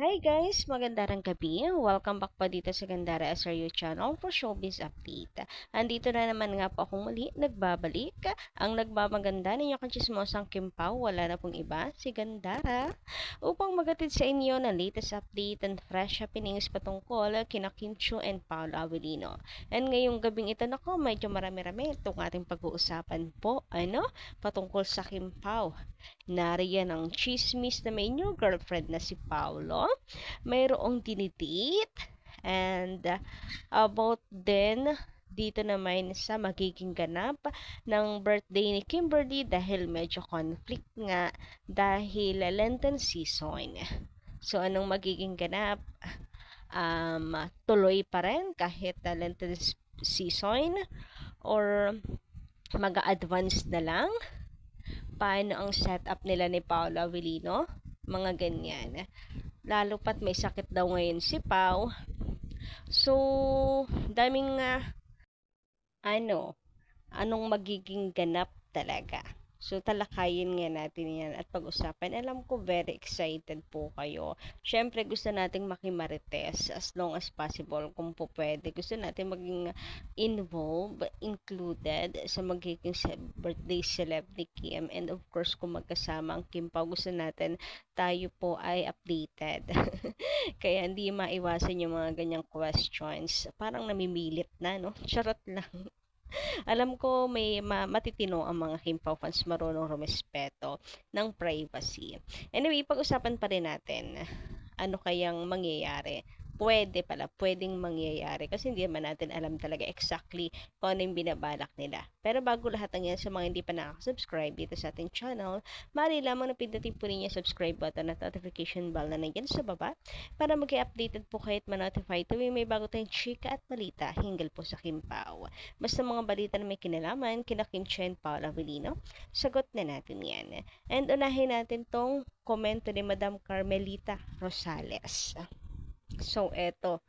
Hi guys! Magandang gabi. Welcome back pa dito sa Gandara SRU channel for Showbiz Update. Andito na naman nga po akong muli, nagbabalik. Ang nagmamaganda ninyo kachismosang Kim Pao, wala na pong iba, si Gandara. Upang magatid sa inyo ng latest update and fresh happenings patungkol kina Kim Chiu and Paolo Avellino. And ngayong gabing ito nako, medyo marami-rami itong ating pag-uusapan po, patungkol sa Kim Pao. Nariyan ang chismis na may new girlfriend na si Paolo. Mayroong dinidate and about din dito naman sa magiging ganap ng birthday ni Kimberly dahil medyo conflict nga dahil Lenten season. So anong magiging ganap? Tuloy pa rin kahit Lenten season or mag-advance na lang? Paano ang setup nila ni Paolo Avellino? Mga ganyan. Lalo pat may sakit daw ngayon si Pao. So, daming ano, anong magiging ganap talaga. So, talakayin nga natin yan at pag-usapan. Alam ko, very excited po kayo. Siyempre, gusto nating makimarites as long as possible kung po pwede. Gusto natin maging involved, included sa magiging birthday celeb ni Kim. And of course, kung magkasama ang Kim Pao, gusto natin tayo po ay updated. Kaya hindi maiwasan yung mga ganyang questions. Parang namimilit na, no? Charot lang. Alam ko may matitino ang mga Kimpaw fans marunong rumespeto ng privacy. Anyway, pag-usapan pa rin natin ano kayang mangyayari. Pwedeng mangyayari kasi hindi naman natin alam talaga exactly kung ano yung binabalak nila. Pero bago lahat ng yan, sa mga hindi pa nakasubscribe dito sa ating channel, maaari lamang na pindutin po ninyo subscribe button at notification bell na nandiyan sa baba para mag-updated po kayo at ma-notify tuwing may bago tayong chika at balita hinggil po sa Kimpaw. Basta mga balita na may kinalaman, kina Kim Chiu and Paolo Avellino, sagot na natin yan. And unahin natin tong komento ni Madam Carmelita Rosales. So, eto,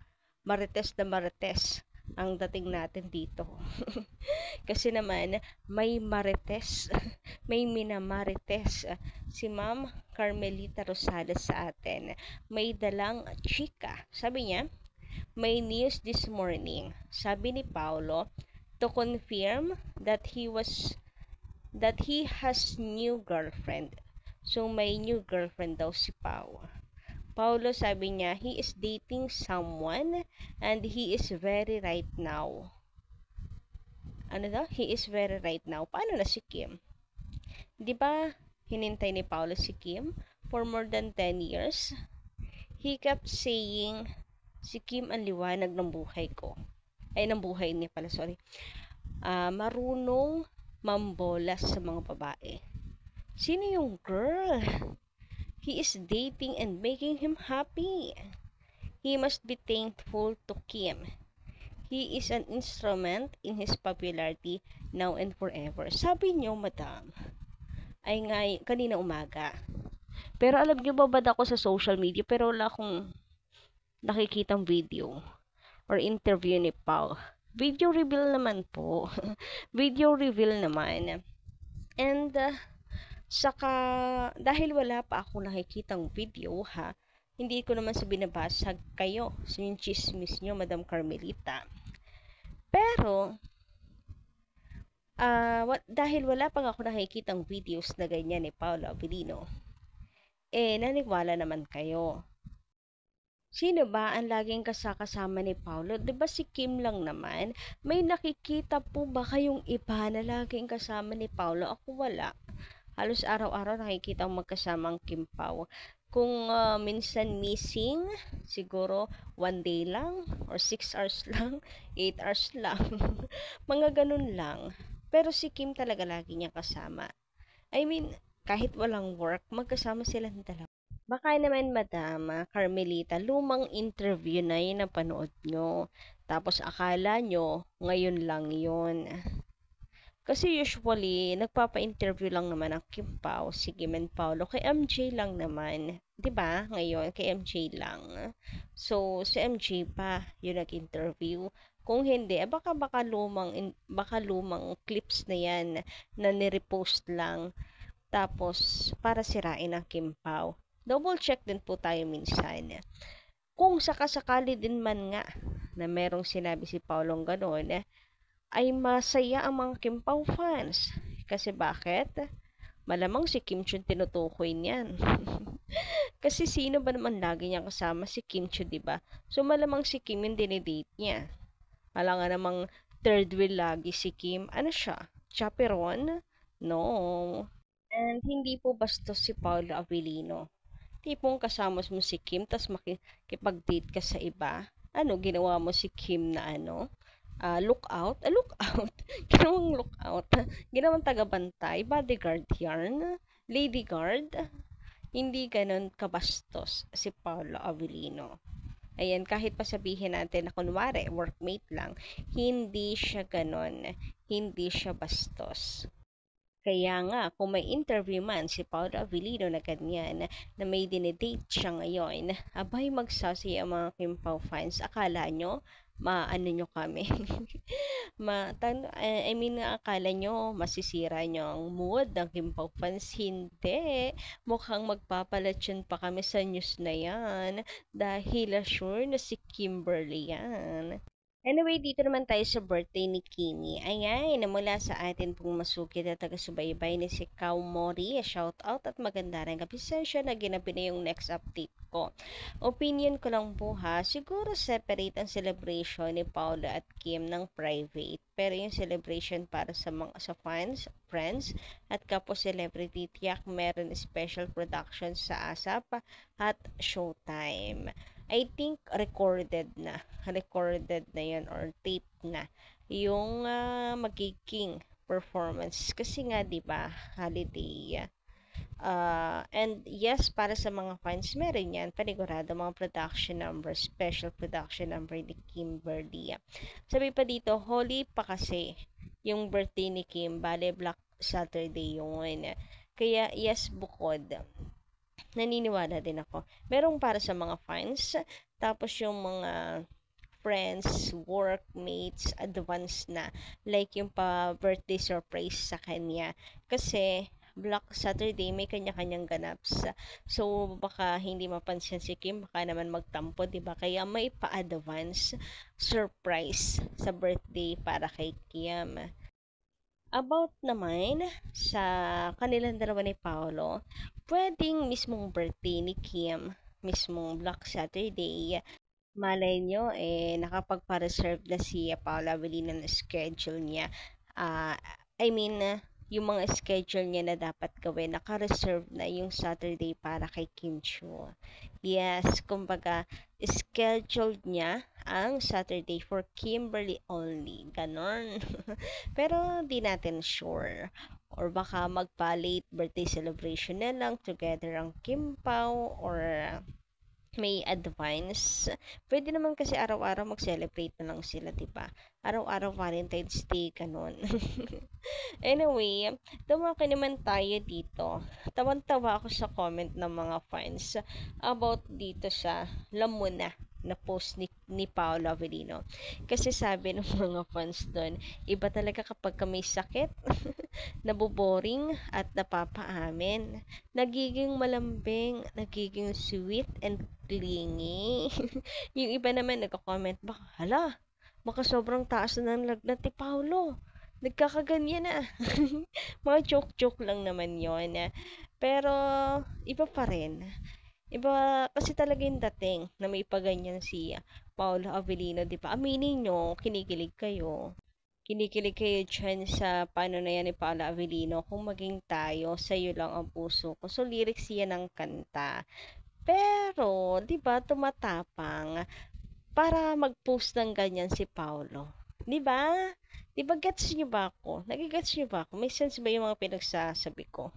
marites na marites ang dating natin dito. Kasi naman, may marites, may minamarites si Ma'am Carmelita Rosales sa atin. May dalang chika. Sabi niya, may news this morning. Sabi ni Paolo, to confirm that he has new girlfriend. So, may new girlfriend daw si Pao. Paulo sabi niya, he is dating someone and he is very right now. Ano daw? He is very right now. Paano na si Kim? Di ba hinintay ni Paulo si Kim for more than 10 years? He kept saying, si Kim ang liwanag ng buhay ko. Ay, ng buhay niya pala, sorry. Marunong mambolas sa mga babae. Sino yung girl? He is dating and making him happy. He must be thankful to Kim. He is an instrument in his popularity now and forever. Sabi niyo, madam, ay nga kanina umaga. Pero alam niyo ba ako sa social media pero wala akong nakikitang video or interview ni Pao. Video reveal naman po. Video reveal naman. And saka, dahil wala pa ako nakikitang video ha, hindi ko naman sa binabasag kayo sa yung chismis nyo, Madam Carmelita. Pero, dahil wala pa ako nakikitang videos na ganyan ni Paolo Avellino, naniwala naman kayo. Sino ba ang laging kasama ni Paolo? Diba si Kim lang naman? May nakikita po ba kayong iba na laging kasama ni Paolo? Ako wala. Halos araw-araw nakikita ang magkasamang Kim Pao. Kung minsan missing, siguro 1 day lang, or 6 hours lang, 8 hours lang. Mga ganun lang. Pero si Kim talaga lagi niya kasama. I mean, kahit walang work, magkasama silang dalawa. Baka naman, Madam Carmelita, lumang interview na yun na panood nyo. Tapos akala nyo, ngayon lang yun. Kasi usually, nagpapa-interview lang naman ang Kim Pao, si Kim and Paolo, kay MJ lang naman. 'Di ba? Ngayon, kay MJ lang. So, si MJ pa yung nag-interview. Kung hindi, baka lumang clips na yan na nirepost lang. Tapos, para sirain ang Kim Pao. double check din po tayo minsan. Kung sakasakali din man nga na merong sinabi si Paulong gano'n, ay masaya ang mga Kim Pao fans. Kasi bakit? Malamang si Kim Chiu tinutukoy niyan. Kasi sino ba naman lagi niyang kasama si Kim Chiu, di ba? So malamang si Kim yung dinidate niya. Wala nga namang third wheel lagi si Kim. Ano siya? Chaperon? No. And hindi po bastos si Paolo Avellino. Tipong kasama mo si Kim, tas makikipag-date ka sa iba. Ano, ginawa mo si Kim na ano? Lookout? Lookout? Ginawang lookout? Ginawang tagabantay? Bodyguard yarn? Lady guard? Hindi ganon kabastos si Paolo Avellino. Ayan, kahit pa sabihin natin na kunwari, workmate lang, hindi siya ganon. Hindi siya bastos. Kaya nga, kung may interview man si Paolo Avellino na ganyan, na may dinedate siya ngayon, abay magsasi ang mga Kim Pao fans. Akala nyo, maano nyo kami. Akala nyo, masisira nyo ang mood ng Kim Pao fans. Hindi. Mukhang magpapalatsyon pa kami sa news na yan. Dahil sure na si Kimberly yan. Anyway, dito naman tayo sa birthday ni Kimi. Ayan, mula sa atin pong masugid na taga-subaybay ni si Kao Mori. Shout out at maganda rin kapisensya na ginabi na yung next update ko. Opinion ko lang po ha, siguro separate ang celebration ni Paula at Kim ng private. Pero yung celebration para sa mga sa fans, friends, at kapwa celebrity, tiyak meron special production sa ASAP at Showtime. I think recorded na yun or tape na yung magiging performance kasi nga 'di ba holiday and yes para sa mga fans meron yan panigurado mga production number special production number ni Kimberly. Sabi pa dito holy pa kasi yung birthday ni Kim bale Black Saturday yun kaya yes bukod naniniwala din ako. Merong para sa mga fans, tapos yung mga friends, workmates, advance na. Like yung pa birthday surprise sa kanya. Kasi Black Saturday may kanya-kanyang ganaps. So baka hindi mapansin si Kim, baka naman magtampo, 'di ba? Kaya may pa-advance surprise sa birthday para kay Kim. About naman sa kanilang dalawa ni Paolo, pwedeng mismong birthday ni Kim, mismong Black Saturday, malay nyo, nakapagpa-reserve na si Paolo Avellino na schedule niya. Uh, I mean, yung mga schedule niya na dapat gawin, naka-reserve na yung Saturday para kay Kim Chiu. Yes, kumbaga, scheduled niya ang Saturday for Kimberly only. Ganon. Pero di natin sure. Or baka magpa-late birthday celebration na lang together ang Kim Pao or may advance. Pwede naman kasi araw-araw mag-celebrate na lang sila, diba? Araw-araw Valentine's Day, ganun. Anyway, dumaki naman tayo dito. Tawan-tawa ako sa comment ng mga fans about dito sa Lamuna na post ni Paolo Avellino. Kasi sabi ng mga fans doon, iba talaga kapag may sakit, naboboring at napapaamin. Nagiging malambing, nagiging sweet and clingy. Yung iba naman nagko-comment, baka hala, baka sobrang taas na ng lagnat ni Paolo. Nagkakaganyan na. Mga joke-joke lang naman yon. Pero, iba pa rin. Iba kasi talaga yung dating na may paganyan si Paolo Avellino, di ba? Aminin nyo, kinikilig kayo. Kinikilig kayo dyan sa paano na yan ni Paolo Avellino. Kung maging tayo, sa'yo lang ang puso ko. So, lyrics yan ng kanta. Pero, di ba, tumatapang para mag-post ng ganyan si Paolo. Di ba? Di ba gets nyo ba ako? Nagigets nyo ba ako? May sense ba yung mga pinagsasabi ko?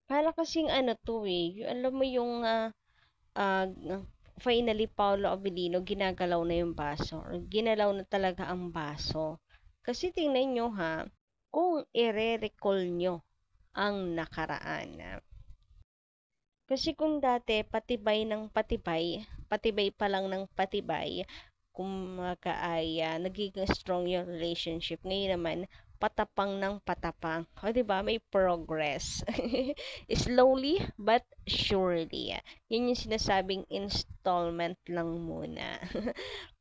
Para kasing ano to alam mo yung uh, finally Paolo Avellino ginagalaw na yung baso or ginalaw na talaga ang baso. Kasi tingnan nyo ha, kung i-recall nyo ang nakaraan. Kasi kung dati patibay ng patibay, patibay pa lang ng patibay, kung ay nagiging strong yung relationship. Ngayon naman, patapang ng patapang. O, diba? May progress. Slowly but surely. Yun yung sinasabing installment lang muna.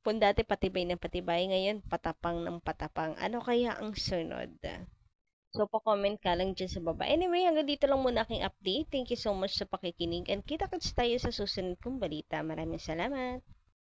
Kung dati patibay ng patibay, ngayon patapang ng patapang. Ano kaya ang sunod? So, pa-comment ka lang dyan sa baba. Anyway, hanggang dito lang muna aking update. Thank you so much sa pakikinig and kita-kits tayo sa susunod kong balita. Maraming salamat!